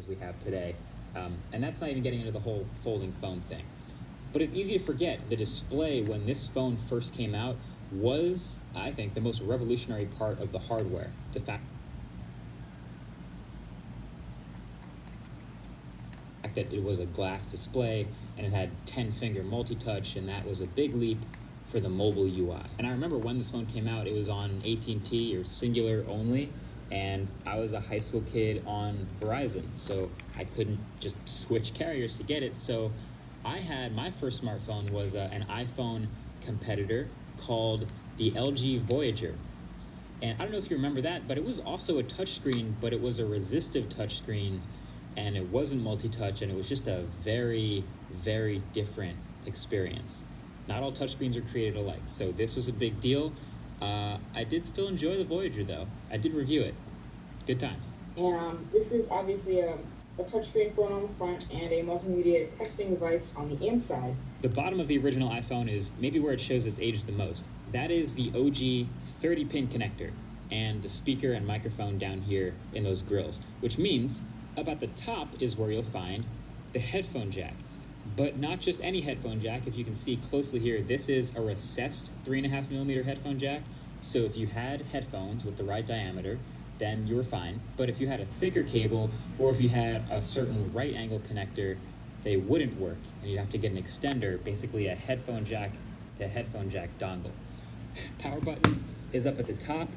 we have today. And that's not even getting into the whole folding phone thing. But it's easy to forget the display when this phone first came out was, I think, the most revolutionary part of the hardware. The fact that it was a glass display and it had 10-finger multi-touch, and that was a big leap for the mobile UI. And I remember when this phone came out, it was on AT&T or Singular only, and I was a high school kid on Verizon, so I couldn't just switch carriers to get it. So my first smartphone was an iPhone competitor called the LG Voyager. And I don't know if you remember that, but it was also a touchscreen, but it was a resistive touchscreen, and it wasn't multi-touch, and it was just a very, very different experience. Not all touchscreens are created alike, so this was a big deal. I did still enjoy the Voyager, though. I did review it. Good times. And this is obviously a touchscreen phone on the front and a multimedia texting device on the inside. The bottom of the original iPhone is maybe where it shows it's aged the most. That is the OG 30-pin connector and the speaker and microphone down here in those grills, which means up at the top is where you'll find the headphone jack. But not just any headphone jack. If you can see closely here, this is a recessed 3.5mm headphone jack. So if you had headphones with the right diameter, then you were fine. But if you had a thicker cable, or if you had a certain right angle connector, they wouldn't work, and you'd have to get an extender, basically a headphone jack to headphone jack dongle. Power button is up at the top,